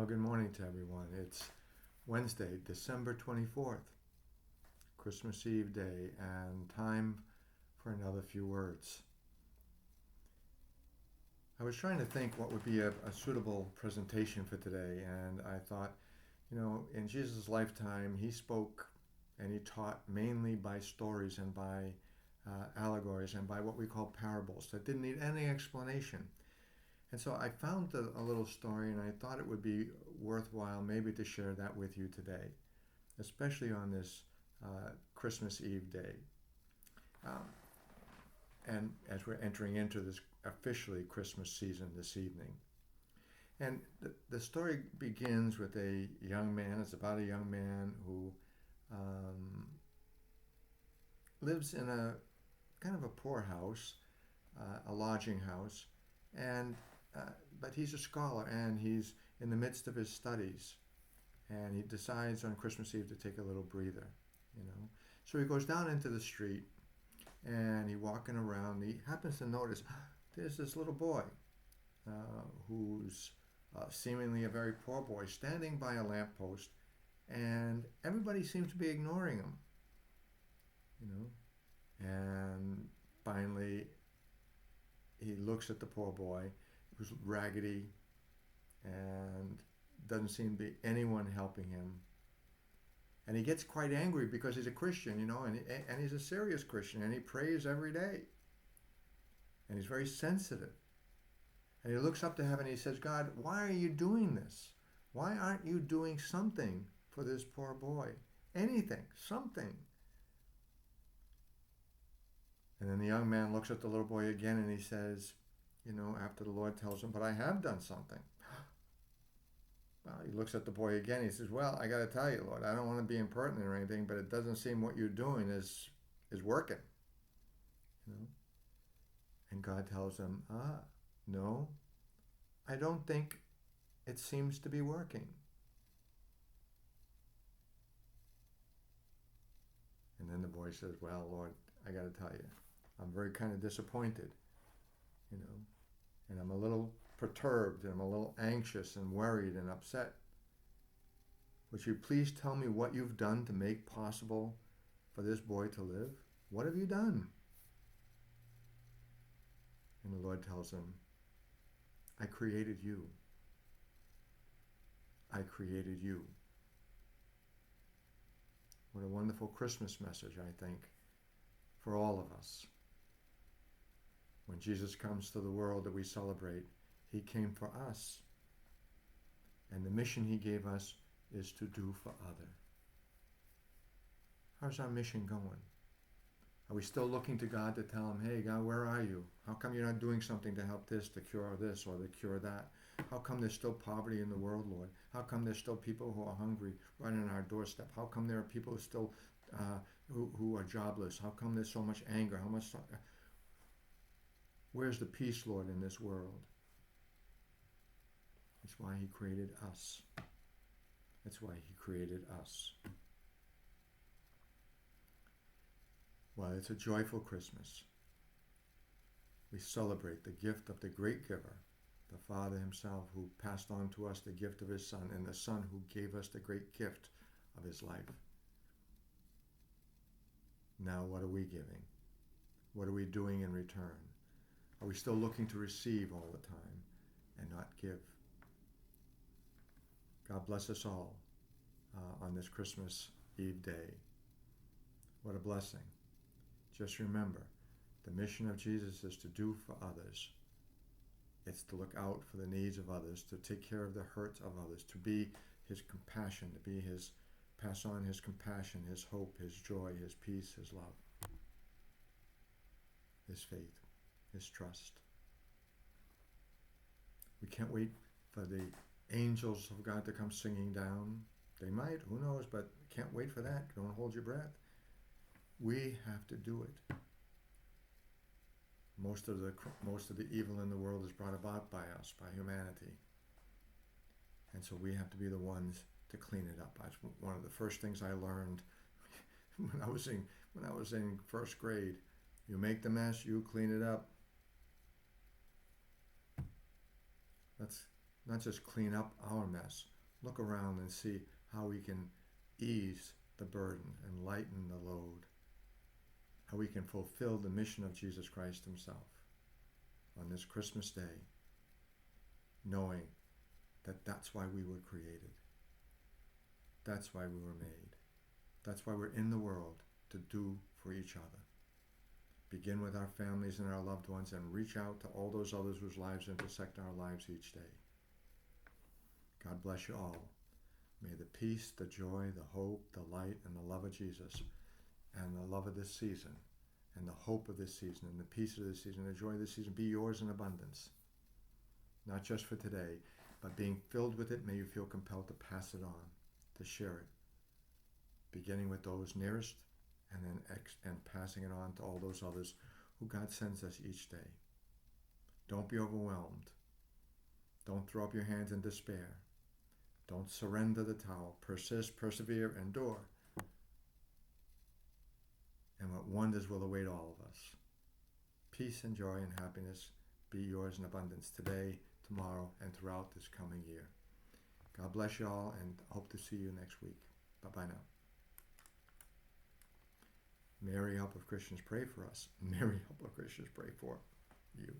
Well, good morning to everyone. It's Wednesday, December 24th, Christmas Eve day, and time for another few words. I was trying to think what would be a suitable presentation for today, and I thought, in Jesus' lifetime, he spoke and he taught mainly by stories and by allegories and by what we call parables that didn't need any explanation. And so I found a little story, and I thought it would be worthwhile maybe to share that with you today, especially on this Christmas Eve day. Um, and as we're entering into this officially Christmas season this evening. And the story begins with a young man. It's about a young man who lives in a kind of a poor house, a lodging house, and but he's a scholar and he's in the midst of his studies, and he decides on Christmas Eve to take a little breather. So he goes down into the street and he's walking around. He happens to notice there's this little boy who's seemingly a very poor boy standing by a lamppost, and everybody seems to be ignoring him. You know, and finally he looks at the poor boy who's raggedy and doesn't seem to be anyone helping him. And he gets quite angry because he's a Christian, and he's a serious Christian, and he prays every day. And he's very sensitive. And he looks up to heaven and he says, God, why are you doing this? Why aren't you doing something for this poor boy? Anything, something. And then the young man looks at the little boy again and he says, after the Lord tells him, but I have done something. Well, he looks at the boy again. He says, well, I got to tell you, Lord, I don't want to be impertinent or anything, but it doesn't seem what you're doing is working. And God tells him, no, I don't think it seems to be working. And then the boy says, well, Lord, I got to tell you, I'm very kind of disappointed, and I'm a little perturbed, and I'm a little anxious and worried and upset. Would you please tell me what you've done to make possible for this boy to live? What have you done? And the Lord tells him, I created you. I created you. What a wonderful Christmas message, I think, for all of us. When Jesus comes to the world that we celebrate, he came for us. And the mission he gave us is to do for others. How's our mission going? Are we still looking to God to tell him, hey, God, where are you? How come you're not doing something to help this, to cure this, or to cure that? How come there's still poverty in the world, Lord? How come there's still people who are hungry right on our doorstep? How come there are people who are jobless? How come there's so much anger? Where's the peace, Lord, in this world? That's why he created us. That's why he created us. Well, it's a joyful Christmas. We celebrate the gift of the great giver, the Father himself, who passed on to us the gift of his Son, and the Son who gave us the great gift of his life. Now, what are we giving? What are we doing in return? Are we still looking to receive all the time and not give? God bless us all on this Christmas Eve day. What a blessing. Just remember, the mission of Jesus is to do for others. It's to look out for the needs of others, to take care of the hurts of others, to be his compassion, pass on his compassion, his hope, his joy, his peace, his love, his faith, his trust. We can't wait for the angels of God to come singing down. They might, who knows, but can't wait for that. Don't hold your breath. We have to do it. Most of the evil in the world is brought about by us, by humanity. And so we have to be the ones to clean it up. That's one of the first things I learned when I was in first grade. You make the mess, you clean it up. not just clean up our mess, look around and see how we can ease the burden and lighten the load, how we can fulfill the mission of Jesus Christ himself on this Christmas day, knowing that that's why we were created. That's why we were made. That's why we're in the world, to do for each other. Begin with our families and our loved ones and reach out to all those others whose lives intersect our lives each day. God bless you all. May the peace, the joy, the hope, the light, and the love of Jesus, and the love of this season, and the hope of this season, and the peace of this season, the joy of this season be yours in abundance. Not just for today, but being filled with it, may you feel compelled to pass it on, to share it, beginning with those nearest, and then passing it on to all those others who God sends us each day. Don't be overwhelmed. Don't throw up your hands in despair. Don't surrender the towel. Persist, persevere, endure. And what wonders will await all of us. Peace and joy and happiness be yours in abundance today, tomorrow, and throughout this coming year. God bless you all, and hope to see you next week. Bye-bye now. Mary, help of Christians, pray for us. Mary, help of Christians, pray for you.